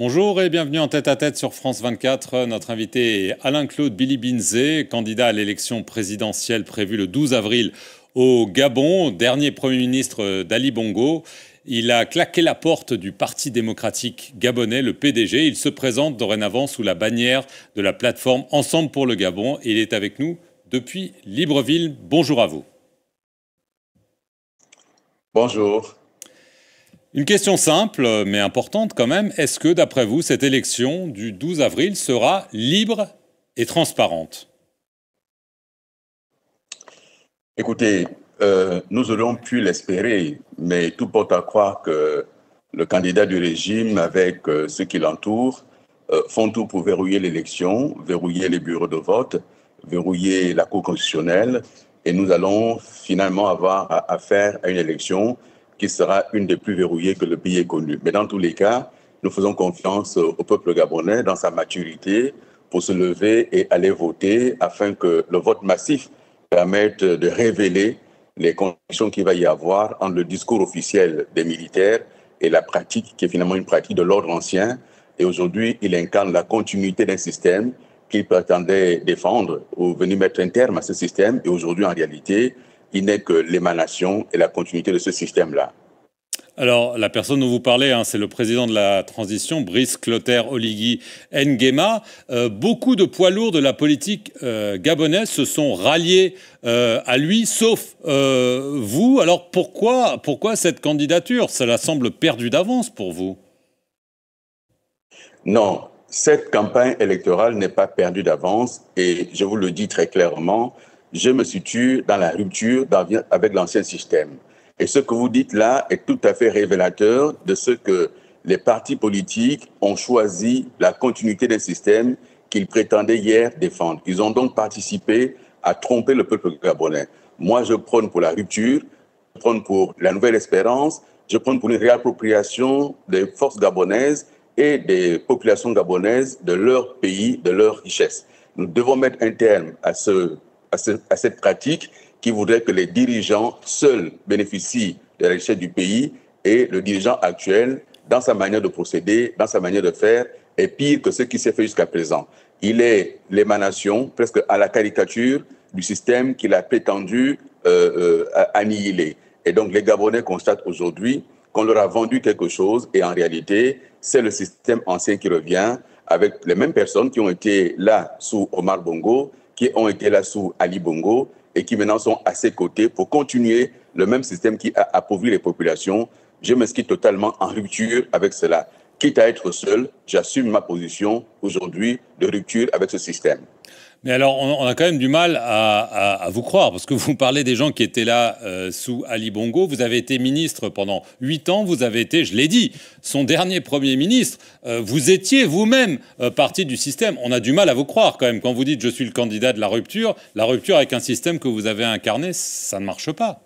Bonjour et bienvenue en tête-à-tête sur France 24. Notre invité est Alain-Claude Bilibinzé, candidat à l'élection présidentielle prévue le 12 avril au Gabon, dernier Premier ministre d'Ali Bongo. Il a claqué la porte du Parti démocratique gabonais, le PDG. Il se présente dorénavant sous la bannière de la plateforme Ensemble pour le Gabon et il est avec nous depuis Libreville. Bonjour à vous. Bonjour. Une question simple, mais importante quand même. Est-ce que, d'après vous, cette élection du 12 avril sera libre et transparente? Écoutez, nous aurions pu l'espérer, mais tout porte à croire que le candidat du régime, avec ceux qui l'entourent, font tout pour verrouiller l'élection, verrouiller les bureaux de vote, verrouiller la Cour constitutionnelle, et nous allons finalement avoir affaire à une élection qui sera une des plus verrouillées que le pays ait connue. Mais dans tous les cas, nous faisons confiance au peuple gabonais dans sa maturité pour se lever et aller voter afin que le vote massif permette de révéler les conditions qu'il va y avoir entre le discours officiel des militaires et la pratique qui est finalement une pratique de l'ordre ancien. Et aujourd'hui, il incarne la continuité d'un système qu'il prétendait défendre ou venir mettre un terme à ce système. Et aujourd'hui, en réalité, il n'est que l'émanation et la continuité de ce système-là. Alors, la personne dont vous parlez, c'est le président de la transition, Brice Clotaire Oligui Nguema. Beaucoup de poids lourds de la politique gabonaise se sont ralliés à lui, sauf vous. Alors, pourquoi cette candidature? Cela semble perdu d'avance pour vous. Non, cette campagne électorale n'est pas perdue d'avance et je vous le dis très clairement, je me situe dans la rupture avec l'ancien système. Et ce que vous dites là est tout à fait révélateur de ce que les partis politiques ont choisi la continuité d'un système qu'ils prétendaient hier défendre. Ils ont donc participé à tromper le peuple gabonais. Moi, je prône pour la rupture, je prône pour la nouvelle espérance, je prône pour une réappropriation des forces gabonaises et des populations gabonaises de leur pays, de leur richesse. Nous devons mettre un terme à cette pratique qui voudrait que les dirigeants seuls bénéficient de la richesse du pays et le dirigeant actuel, dans sa manière de procéder, dans sa manière de faire, est pire que ce qui s'est fait jusqu'à présent. Il est l'émanation, presque à la caricature, du système qu'il a prétendu annihiler. Et donc les Gabonais constatent aujourd'hui qu'on leur a vendu quelque chose et en réalité, c'est le système ancien qui revient avec les mêmes personnes qui ont été là sous Omar Bongo, qui ont été là sous Ali Bongo et qui maintenant sont à ses côtés pour continuer le même système qui a appauvri les populations. Je m'inscris totalement en rupture avec cela. Quitte à être seul, j'assume ma position aujourd'hui de rupture avec ce système. Mais alors, on a quand même du mal à vous croire, parce que vous parlez des gens qui étaient là sous Ali Bongo. Vous avez été ministre pendant 8 ans, vous avez été, je l'ai dit, son dernier Premier ministre. Vous étiez vous-même parti du système. On a du mal à vous croire quand même. Quand vous dites « je suis le candidat de la rupture », avec un système que vous avez incarné, ça ne marche pas.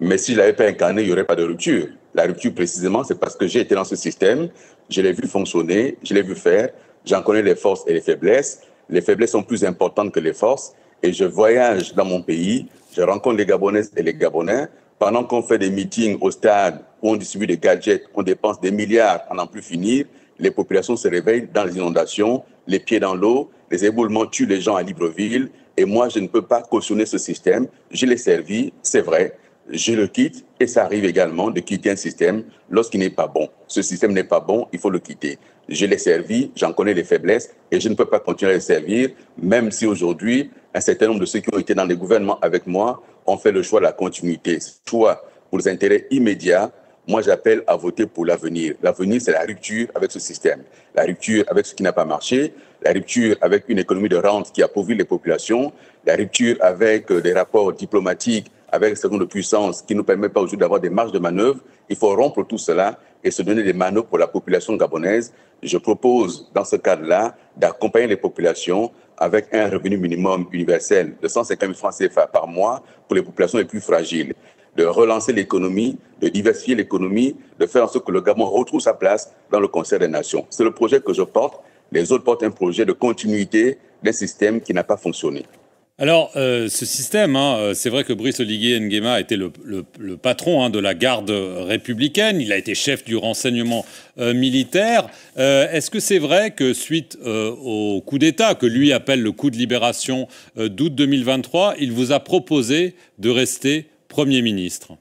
Mais si je ne l'avais pas incarné, il n'y aurait pas de rupture. La rupture, précisément, c'est parce que j'ai été dans ce système, je l'ai vu fonctionner, je l'ai vu faire, j'en connais les forces et les faiblesses. Les faiblesses sont plus importantes que les forces. Et je voyage dans mon pays, je rencontre les Gabonaises et les Gabonais. Pendant qu'on fait des meetings au stade, où on distribue des gadgets, on dépense des milliards à n'en plus finir, les populations se réveillent dans les inondations, les pieds dans l'eau, les éboulements tuent les gens à Libreville. Et moi, je ne peux pas cautionner ce système. Je l'ai servi, c'est vrai. Je le quitte et ça arrive également de quitter un système lorsqu'il n'est pas bon. Ce système n'est pas bon, il faut le quitter. Je l'ai servi, j'en connais les faiblesses et je ne peux pas continuer à le servir, même si aujourd'hui, un certain nombre de ceux qui ont été dans les gouvernements avec moi ont fait le choix de la continuité. Soit pour les intérêts immédiats, moi j'appelle à voter pour l'avenir. L'avenir, c'est la rupture avec ce système, la rupture avec ce qui n'a pas marché, la rupture avec une économie de rente qui appauvrit les populations, la rupture avec des rapports diplomatiques avec un certain nombre de puissances qui ne nous permettent pas aujourd'hui d'avoir des marges de manœuvre. Il faut rompre tout cela et se donner des manœuvres pour la population gabonaise. Je propose, dans ce cadre-là, d'accompagner les populations avec un revenu minimum universel de 150 000 francs CFA par mois pour les populations les plus fragiles, de relancer l'économie, de diversifier l'économie, de faire en sorte que le Gabon retrouve sa place dans le concert des nations. C'est le projet que je porte. Les autres portent un projet de continuité d'un système qui n'a pas fonctionné. Alors, ce système, c'est vrai que Brice Oligui Nguema était le patron de la garde républicaine. Il a été chef du renseignement militaire. Est-ce que c'est vrai que suite au coup d'État, que lui appelle le coup de libération d'août 2023, il vous a proposé de rester Premier ministre?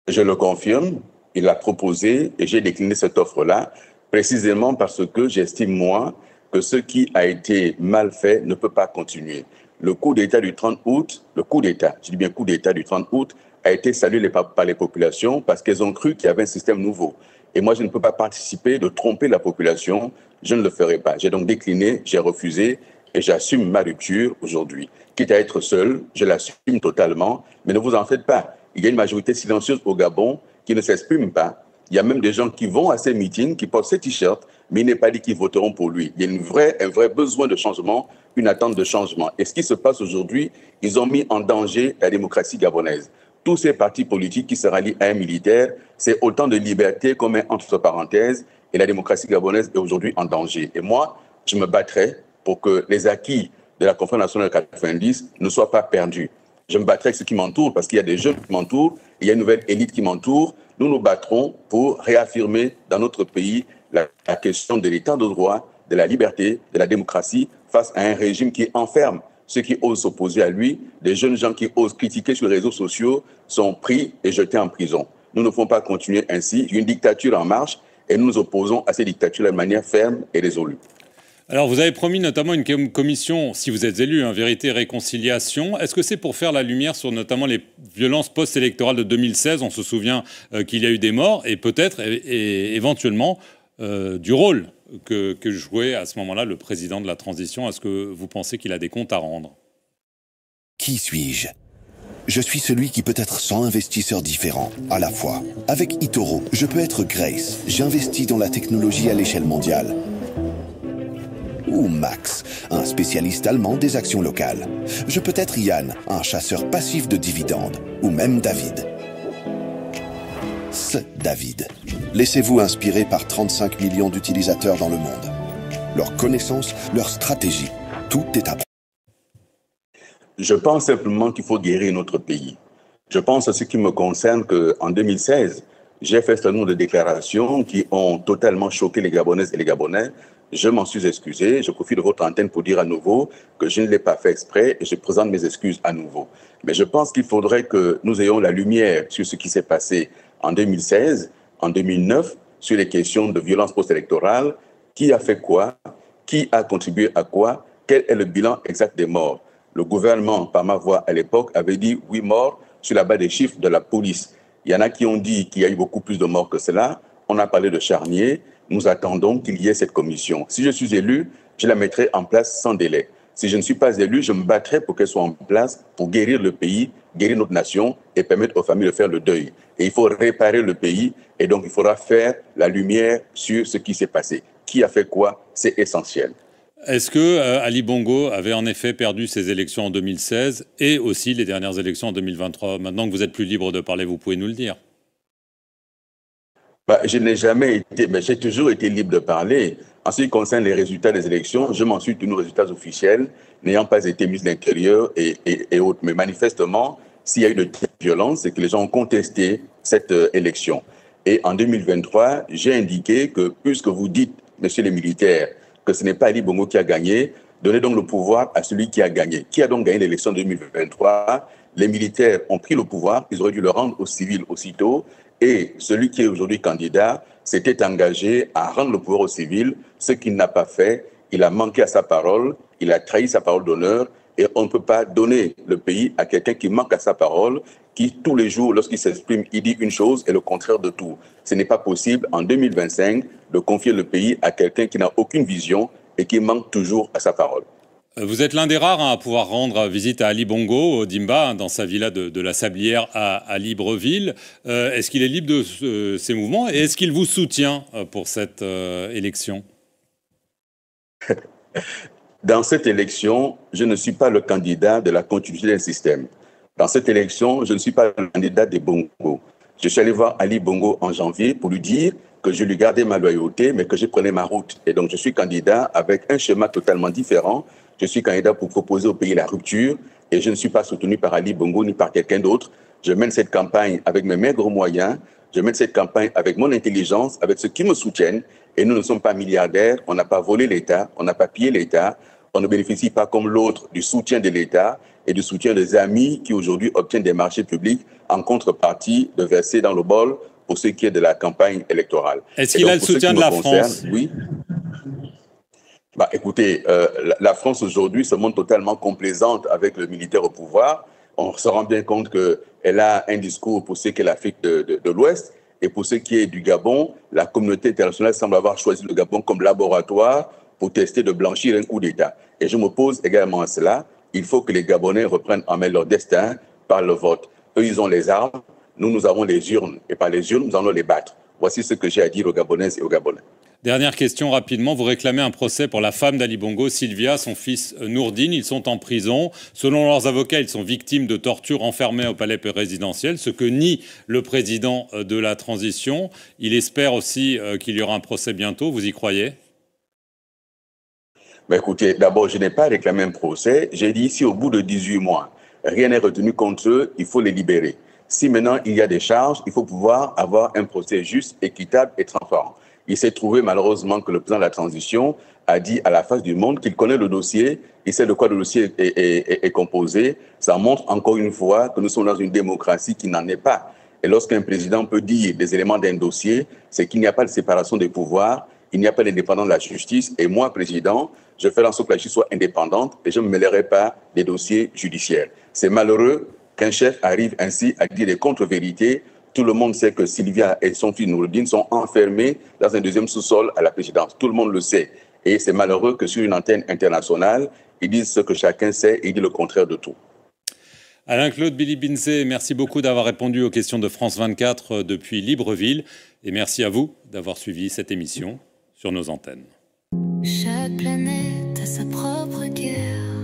Je le confirme, il l'a proposé et j'ai décliné cette offre-là, précisément parce que j'estime, moi, que ce qui a été mal fait ne peut pas continuer. Le coup d'État du 30 août, le coup d'État, je dis bien coup d'État du 30 août, a été salué par les populations parce qu'elles ont cru qu'il y avait un système nouveau. Et moi, je ne peux pas participer de tromper la population, je ne le ferai pas. J'ai donc décliné, j'ai refusé et j'assume ma rupture aujourd'hui. Quitte à être seul, je l'assume totalement, mais ne vous en faites pas. Il y a une majorité silencieuse au Gabon qui ne s'exprime pas. Il y a même des gens qui vont à ces meetings, qui portent ces t-shirts, mais il n'est pas dit qu'ils voteront pour lui. Il y a un vrai besoin de changement, une attente de changement. Et ce qui se passe aujourd'hui, ils ont mis en danger la démocratie gabonaise. Tous ces partis politiques qui se rallient à un militaire, c'est autant de liberté qu'on met entre parenthèses, et la démocratie gabonaise est aujourd'hui en danger. Et moi, je me battrai pour que les acquis de la conférence nationale de 90 ne soient pas perdus. Je me battrai avec ceux qui m'entourent parce qu'il y a des jeunes qui m'entourent, il y a une nouvelle élite qui m'entoure. Nous nous battrons pour réaffirmer dans notre pays la question de l'état de droit, de la liberté, de la démocratie face à un régime qui enferme ceux qui osent s'opposer à lui. Des jeunes gens qui osent critiquer sur les réseaux sociaux sont pris et jetés en prison. Nous ne pouvons pas continuer ainsi. Il y a une dictature en marche et nous nous opposons à ces dictatures de manière ferme et résolue. Alors, vous avez promis notamment une commission, si vous êtes élu, Vérité et Réconciliation. Est-ce que c'est pour faire la lumière sur notamment les violences post-électorales de 2016? On se souvient qu'il y a eu des morts et peut-être éventuellement du rôle que jouait à ce moment-là le président de la transition. Est-ce que vous pensez qu'il a des comptes à rendre? Qui suis-je? Je suis celui qui peut être 100 investisseurs différents à la fois. Avec eToro, je peux être Grace. J'investis dans la technologie à l'échelle mondiale. Ou Max, un spécialiste allemand des actions locales. Je peux être Yann, un chasseur passif de dividendes. Ou même David. David. Laissez-vous inspirer par 35 millions d'utilisateurs dans le monde. Leurs connaissances, leur stratégie, tout est à... Je pense simplement qu'il faut guérir notre pays. Je pense à ce qui me concerne qu'en 2016, j'ai fait un certain nombre de déclarations qui ont totalement choqué les Gabonaises et les Gabonais. Je m'en suis excusé. Je profite de votre antenne pour dire à nouveau que je ne l'ai pas fait exprès et je présente mes excuses à nouveau. Mais je pense qu'il faudrait que nous ayons la lumière sur ce qui s'est passé en 2016, en 2009, sur les questions de violence post-électorale. Qui a fait quoi? Qui a contribué à quoi? Quel est le bilan exact des morts? Le gouvernement, par ma voix à l'époque, avait dit 8 morts sur la base des chiffres de la police. Il y en a qui ont dit qu'il y a eu beaucoup plus de morts que cela. On a parlé de charnier. Nous attendons qu'il y ait cette commission. Si je suis élu, je la mettrai en place sans délai. Si je ne suis pas élu, je me battrai pour qu'elle soit en place pour guérir le pays, guérir notre nation et permettre aux familles de faire le deuil. Et il faut réparer le pays et donc il faudra faire la lumière sur ce qui s'est passé. Qui a fait quoi? C'est essentiel. Est-ce que Ali Bongo avait en effet perdu ses élections en 2016 et aussi les dernières élections en 2023? Maintenant que vous êtes plus libre de parler, vous pouvez nous le dire. Je n'ai jamais été, mais j'ai toujours été libre de parler. En ce qui concerne les résultats des élections, je m'en suis tenu aux résultats officiels, n'ayant pas été ministre de l'Intérieur et autres. Mais manifestement, s'il y a eu de telles violences, c'est que les gens ont contesté cette élection. Et en 2023, j'ai indiqué que, puisque vous dites, messieurs les militaires, que ce n'est pas Ali Bongo qui a gagné, donnez donc le pouvoir à celui qui a gagné. Qui a donc gagné l'élection de 2023? Les militaires ont pris le pouvoir, ils auraient dû le rendre aux civils aussitôt. Et celui qui est aujourd'hui candidat s'était engagé à rendre le pouvoir aux civils, ce qu'il n'a pas fait. Il a manqué à sa parole, il a trahi sa parole d'honneur. Et on ne peut pas donner le pays à quelqu'un qui manque à sa parole, qui tous les jours, lorsqu'il s'exprime, il dit une chose et le contraire de tout. Ce n'est pas possible en 2025 de confier le pays à quelqu'un qui n'a aucune vision et qui manque toujours à sa parole. Vous êtes l'un des rares à pouvoir rendre visite à Ali Bongo, au Dimba, dans sa villa de la Sablière à Libreville. Est-ce qu'il est libre de ses mouvements et est-ce qu'il vous soutient pour cette élection? Dans cette élection, je ne suis pas le candidat de la continuité d'un système. Dans cette élection, je ne suis pas le candidat des Bongo. Je suis allé voir Ali Bongo en janvier pour lui dire que je lui gardais ma loyauté, mais que je prenais ma route. Et donc, je suis candidat avec un schéma totalement différent. Je suis candidat pour proposer au pays la rupture et je ne suis pas soutenu par Ali Bongo ni par quelqu'un d'autre. Je mène cette campagne avec mes maigres moyens. Je mène cette campagne avec mon intelligence, avec ceux qui me soutiennent. Et nous ne sommes pas milliardaires. On n'a pas volé l'État. On n'a pas pillé l'État. On ne bénéficie pas comme l'autre du soutien de l'État et du soutien des amis qui aujourd'hui obtiennent des marchés publics en contrepartie de verser dans le bol pour ce qui est de la campagne électorale. Est-ce qu'il a le soutien de la France? Oui. Écoutez, la France aujourd'hui se montre totalement complaisante avec le militaire au pouvoir. On se rend bien compte qu'elle a un discours pour ce qui est l'Afrique de l'Ouest. Et pour ce qui est du Gabon, la communauté internationale semble avoir choisi le Gabon comme laboratoire pour tester de blanchir un coup d'État. Et je m'oppose également à cela. Il faut que les Gabonais reprennent en main leur destin par le vote. Eux, ils ont les armes. Nous avons les urnes. Et par les urnes, nous allons les battre. Voici ce que j'ai à dire aux Gabonaises et aux Gabonais. Dernière question rapidement, vous réclamez un procès pour la femme d'Ali Bongo, Sylvia, son fils Nourdine. Ils sont en prison. Selon leurs avocats, ils sont victimes de tortures enfermés au palais résidentiel, ce que nie le président de la transition. Il espère aussi qu'il y aura un procès bientôt. Vous y croyez? Écoutez, d'abord, je n'ai pas réclamé un procès. J'ai dit, si au bout de 18 mois, rien n'est retenu contre eux, il faut les libérer. Si maintenant il y a des charges, il faut pouvoir avoir un procès juste, équitable et transparent. Il s'est trouvé malheureusement que le président de la transition a dit à la face du monde qu'il connaît le dossier, il sait de quoi le dossier est composé. Ça montre encore une fois que nous sommes dans une démocratie qui n'en est pas. Et lorsqu'un président peut dire des éléments d'un dossier, c'est qu'il n'y a pas de séparation des pouvoirs, il n'y a pas d'indépendance de la justice. Et moi, président, je fais en sorte que la justice soit indépendante et je ne me mêlerai pas des dossiers judiciaires. C'est malheureux qu'un chef arrive ainsi à dire des contre-vérités. Tout le monde sait que Sylvia et son fils Nourdine sont enfermés dans un deuxième sous-sol à la présidence. Tout le monde le sait. Et c'est malheureux que sur une antenne internationale, ils disent ce que chacun sait et ils disent le contraire de tout. Alain-Claude Bilibinzé, merci beaucoup d'avoir répondu aux questions de France 24 depuis Libreville. Et merci à vous d'avoir suivi cette émission sur nos antennes. Chaque planète a sa propre guerre.